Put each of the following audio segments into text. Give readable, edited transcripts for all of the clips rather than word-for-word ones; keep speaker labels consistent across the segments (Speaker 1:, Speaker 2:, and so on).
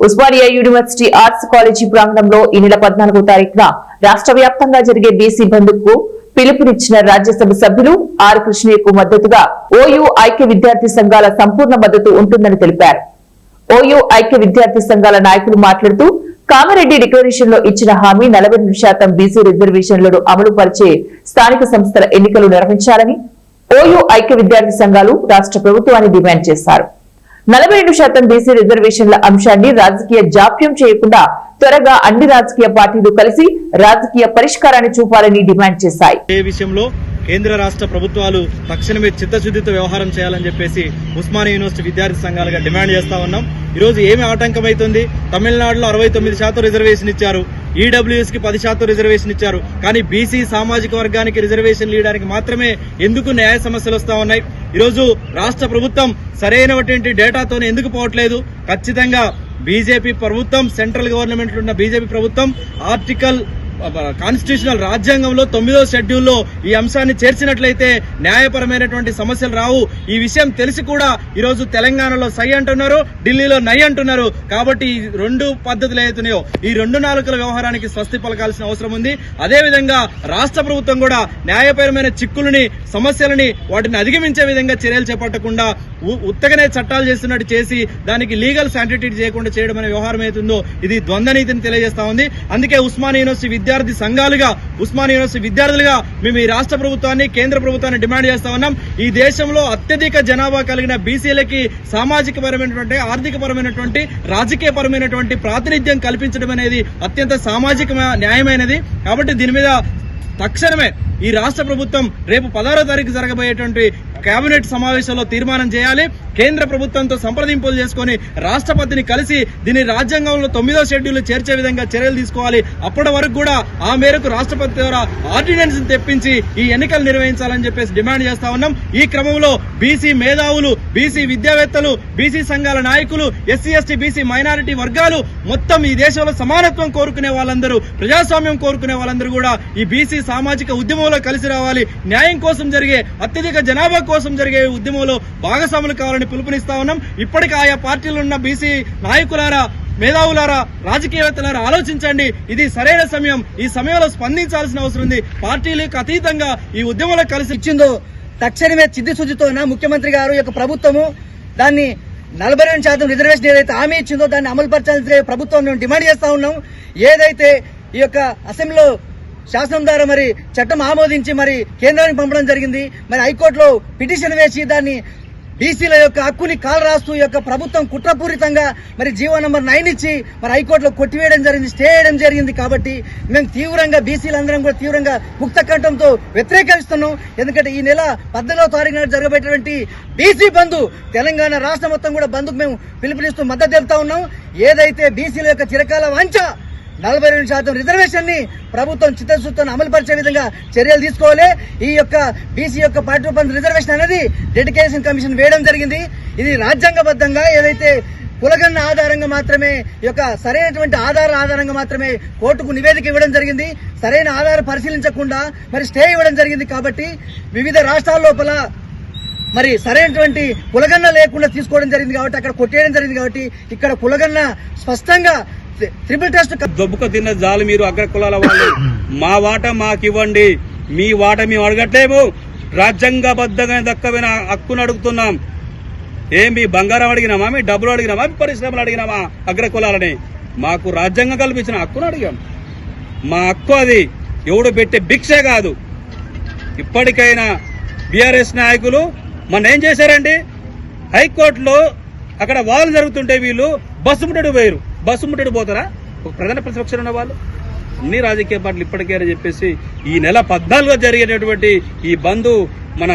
Speaker 1: Osmania university arts college ప్రాంగణంలో ఈ నెల 14వ తారీఖున రాష్ట్ర వ్యాప్తంగా జరిగే బీసీ బంద్కు పిలుపునిచ్చిన రాజ్యసభ సభ్యులు ఆర్ కృష్ణయ్యకు మద్దతుగా ఓయూ ఐక్య విద్యార్థి సంఘాల సంపూర్ణ మద్దతు ఉంటుందని తెలిపారు. ఓయూ ఐక్య విద్యార్థి సంఘాల నాయకులు మాట్లాడుతూ కామారెడ్డి డిక్లరేషన్ లో ఇచ్చిన హామీ 42% బీసీ రిజర్వేషన్లను అమలు పరిచే స్థానిక సంస్థల ఎన్నికలు నిర్వహించాలని ఓయూ ఐక్య విద్యార్థి సంఘాలు రాష్ట్ర ప్రభుత్వాన్ని డిమాండ్ చేశారు. 42% బీసీ రిజర్వేషన్ల అంశాన్ని రాజకీయ జాప్యం చేయకుండా త్వరగా అన్ని రాజకీయ పార్టీలు కలిసి రాజకీయ పరిష్కారాన్ని చూపాలని డిమాండ్ చేశాయి.
Speaker 2: ఈ విషయంలో కేంద్ర రాష్ట్ర ప్రభుత్వాలు తక్షణమే చిత్తశుద్ధితో వ్యవహారం చేయాలని చెప్పేసి ఉస్మానియా యూనివర్సిటీ విద్యార్థి సంఘాలుగా డిమాండ్ చేస్తా ఉన్నాం. ఈ రోజు ఏమి ఆటంకమైతుంది? తమిళనాడులో 69% రిజర్వేషన్ ఇచ్చారు, ఈడబ్ల్యూఎస్ కి 10% రిజర్వేషన్ ఇచ్చారు. కానీ బీసీ సామాజిక వర్గానికి రిజర్వేషన్ ఇవ్వడానికి మాత్రమే ఎందుకు న్యాయ సమస్యలు వస్తా ఉన్నాయి? ఈరోజు రాష్ట్ర ప్రభుత్వం సరైనటువంటి డేటాతోనే ఎందుకు పోవట్లేదు? ఖచ్చితంగా బీజేపీ ప్రభుత్వం, సెంట్రల్ గవర్నమెంట్ ఉన్న బీజేపీ ప్రభుత్వం కాన్స్టిట్యూషనల్ రాజ్యాంగంలో 9వ షెడ్యూల్లో ఈ అంశాన్ని చేర్చినట్లయితే న్యాయపరమైనటువంటి సమస్యలు రావు. ఈ విషయం తెలిసి కూడా ఈరోజు తెలంగాణలో సై అంటున్నారు, ఢిల్లీలో నై అంటున్నారు. కాబట్టి ఈ రెండు పద్ధతులు ఏవైతున్నాయో ఈ రెండు నాలుకల వ్యవహారానికి స్వస్తి పలకాల్సిన అవసరం ఉంది. అదేవిధంగా రాష్ట్ర ప్రభుత్వం కూడా న్యాయపరమైన చిక్కులని, సమస్యలని వాటిని అధిగమించే విధంగా చర్యలు చేపట్టకుండా ఉత్తగానే చట్టాలు చేస్తున్నట్టు చేసి దానికి లీగల్ శాంటిటీ చేయకుండా చేయడం అనే వ్యవహారం అవుతుందో ఇది ద్వంద్వనీతిని తెలియజేస్తా ఉంది. అందుకే ఉస్మానియా యూనివర్సిటీ విద్యార్థి సంఘాలుగా, ఉస్మానియా యూనివర్సిటీ విద్యార్థులుగా మేము ఈ రాష్ట్ర ప్రభుత్వాన్ని, కేంద్ర ప్రభుత్వాన్ని డిమాండ్ చేస్తా ఉన్నాం. ఈ దేశంలో అత్యధిక జనాభా కలిగిన బీసీలకి సామాజిక పరమైనటువంటి, ఆర్థిక పరమైనటువంటి, రాజకీయ పరమైనటువంటి ప్రాతినిధ్యం కల్పించడం అనేది అత్యంత సామాజిక న్యాయమైనది. కాబట్టి దీని మీద తక్షణమే ఈ రాష్ట్ర ప్రభుత్వం రేపు 16వ తారీఖు జరగబోయేటువంటి కేబినెట్ సమావేశంలో తీర్మానం చేయాలి. కేంద్ర ప్రభుత్వంతో సంప్రదింపులు చేసుకుని రాష్ట్రపతిని కలిసి దీని రాజ్యాంగంలో 9వ షెడ్యూల్ చేర్చే విధంగా చర్యలు తీసుకోవాలి. అప్పటి వరకు కూడా ఆ మేరకు రాష్ట్రపతి ద్వారా ఆర్డినెన్స్ తెప్పించి ఈ ఎన్నికలు నిర్వహించాలని చెప్పేసి డిమాండ్ చేస్తా ఉన్నాం. ఈ క్రమంలో బీసీ మేధావులు, బీసీ విద్యావేత్తలు, బీసీ సంఘాల నాయకులు, ఎస్సీ ఎస్టీ బీసీ మైనారిటీ వర్గాలు మొత్తం ఈ దేశంలో సమానత్వం కోరుకునే వాళ్ళందరూ, ప్రజాస్వామ్యం కోరుకునే వాళ్ళందరూ కూడా ఈ బీసీ సామాజిక ఉద్యమంలో కలిసి రావాలి. న్యాయం కోసం జరిగే, అత్యధిక జనాభా కోసం జరిగే ఉద్యమంలో భాగస్వాములు కావాలని పిలుపునిస్తా ఉన్నాం. ఇప్పటికీ ఆయా పార్టీలు ఉన్న బీసీ నాయకులారా, మేధావులారా, రాజకీయవేత్తలారా ఆలోచించండి. ఇది సరైన సమయం. ఈ సమయంలో స్పందించాల్సిన అవసరం ఉంది. పార్టీలకు అతీతంగా ఈ ఉద్యమంలో కలిసి
Speaker 3: ఇచ్చిందో తక్షణమే చిత్తశుద్ధితో ముఖ్యమంత్రి గారు యొక్క ప్రభుత్వము దాన్ని 42% రిజర్వేషన్ ఏదైతే హామీ ఇచ్చిందో దాన్ని అమలు పరచాల్సిన ప్రభుత్వం మేము డిమాండ్ చేస్తా ఉన్నాం. ఏదైతే ఈ యొక్క అసెంబ్లీలో శాసనం ద్వారా మరి చట్టం ఆమోదించి మరి కేంద్రానికి పంపడం జరిగింది. మరి హైకోర్టులో పిటిషన్ వేసి దాన్ని బీసీల యొక్క హక్కుని కాలు రాస్తూ యొక్క ప్రభుత్వం కుట్రపూరితంగా మరి జీవో నంబర్ 9 ఇచ్చి మరి హైకోర్టులో కొట్టివేయడం జరిగింది, స్టే చేయడం జరిగింది. కాబట్టి మేము తీవ్రంగా బీసీలందరం కూడా తీవ్రంగా ముక్త కంఠంతో వ్యతిరేకిస్తున్నాం. ఎందుకంటే ఈ నెల 18వ తారీఖు నాడు జరగబోయేటువంటి బీసీ బంధు, తెలంగాణ రాష్ట్రం మొత్తం కూడా బంధుకు మేము పిలుపునిస్తూ మద్దతు తెలుపుతా ఉన్నాం. ఏదైతే బీసీల యొక్క చిరకాల వాంఛ 42% రిజర్వేషన్ ని ప్రభుత్వం చిత్తశుద్ధితో అమలు పరిచే విధంగా చర్యలు తీసుకోవాలి. ఈ యొక్క బీసీ యొక్క 42% రిజర్వేషన్ అనేది డెడికేషన్ కమిషన్ వేయడం జరిగింది. ఇది రాజ్యాంగబద్ధంగా ఏదైతే కులగన్న ఆధారంగా మాత్రమే, ఈ యొక్క సరైనటువంటి ఆధారంగా మాత్రమే కోర్టుకు నివేదిక ఇవ్వడం జరిగింది. సరైన ఆధారం పరిశీలించకుండా మరి స్టే ఇవ్వడం జరిగింది. కాబట్టి వివిధ రాష్ట్రాల లోపల మరి సరైనటువంటి కులగన్న లేకుండా తీసుకోవడం జరిగింది. కాబట్టి అక్కడ కొట్టేయడం జరిగింది. కాబట్టి ఇక్కడ కులగన్న స్పష్టంగా ట్రిపుల్ టెస్ట్
Speaker 4: దొబ్బుక తిన్న జాలు మీరు అగ్ర కులాల వాళ్ళు. మా వాట మాకివ్వండి, మీ వాట మేము అడగట్లేము. రాజ్యాంగబద్ధంగా దక్కమైన హక్కును అడుగుతున్నాం. మీ బంగారం అడిగినామా, మీ డబ్బులు అడిగినామా, మీ పరిశ్రమలు అడిగినామా? అగ్ర కులాలని మాకు రాజ్యాంగం కల్పించిన హక్కును అడిగాం. మా హక్కు అది, ఎవడు పెట్టే భిక్షే కాదు. ఇప్పటికైనా బీఆర్ఎస్ నాయకులు మొన్న ఏం చేశారండి? హైకోర్టులో అక్కడ వాలు జరుగుతుంటే వీళ్ళు బస్సు ముట్టడి పోతారా? ఒక ప్రధాన ప్రతిపక్షం ఉన్న వాళ్ళు అన్ని రాజకీయ పార్టీలు ఇప్పటికైనా చెప్పేసి ఈ నెల 14వ జరిగేటటువంటి ఈ బంధు మన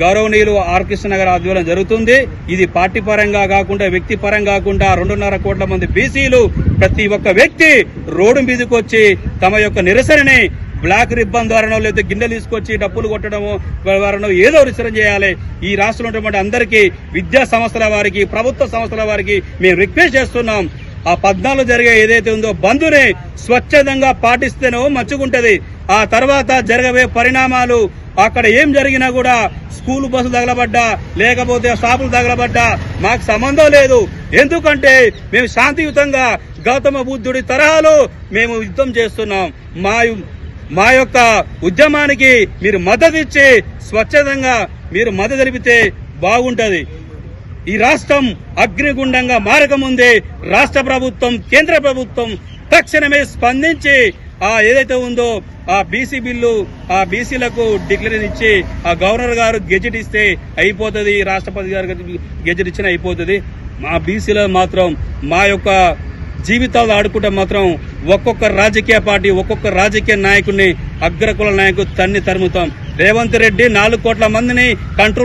Speaker 4: గౌరవనీయులు ఆర్ కృష్ణ గారి ఆధ్వర్యంలో జరుగుతుంది. ఇది పార్టీ పరంగా కాకుండా, వ్యక్తి పరంగా కాకుండా 2.5 కోట్ల మంది బీసీలు ప్రతి ఒక్క వ్యక్తి రోడ్డు మీదకి వచ్చి తమ యొక్క నిరసనని బ్లాక్ రిబ్బన్ ద్వారానో లేదా గిన్నెలు తీసుకొచ్చి డప్పులు కొట్టడము ద్వారానో ఏదో నిరసన చేయాలి. ఈ రాష్ట్రంలో ఉన్నటువంటి అందరికీ, విద్యా సంస్థల వారికి, ప్రభుత్వ సంస్థల వారికి మేము రిక్వెస్ట్ చేస్తున్నాం. ఆ 14 జరిగే ఏదైతే ఉందో బంధుని స్వచ్ఛందంగా పాటిస్తేనో మంచుకుంటది. ఆ తర్వాత జరగబోయే పరిణామాలు అక్కడ ఏం జరిగినా కూడా స్కూల్ బస్సులు తగలబడ్డా లేకపోతే షాపులు తగలబడ్డా మాకు సంబంధం లేదు. ఎందుకంటే మేము శాంతియుతంగా గౌతమ బుద్ధుడి తరహాలో మేము యుద్ధం చేస్తున్నాం. మా యొక్క ఉద్యమానికి మీరు మద్దతు ఇచ్చి స్వచ్ఛందంగా మీరు మద్దతు తెలిపితే బాగుంటది. ఈ రాష్ట్రం అగ్నిగుండంగా మారకముందే రాష్ట్ర ప్రభుత్వం కేంద్ర ప్రభుత్వం తక్షణమే స్పందించి ఏదైతే ఉందో ఆ బీసీ బిల్లు ఆ బీసీలకు డిక్లరేషన్ ఇచ్చి ఆ గవర్నర్ గారు గెజెట్ ఇస్తే అయిపోతుంది, రాష్ట్రపతి గారు గెజెట్ ఇచ్చిన అయిపోతుంది. మా బీసీలో మాత్రం మా యొక్క జీవితాలు ఆడుకుంటే మాత్రం ఒక్కొక్క రాజకీయ పార్టీ ఒక్కొక్క రాజకీయ నాయకుడిని అగ్రకుల నాయకుడు తరుముతాం. రేవంత్ రెడ్డి 4 కోట్ల మందిని కంట్రోల్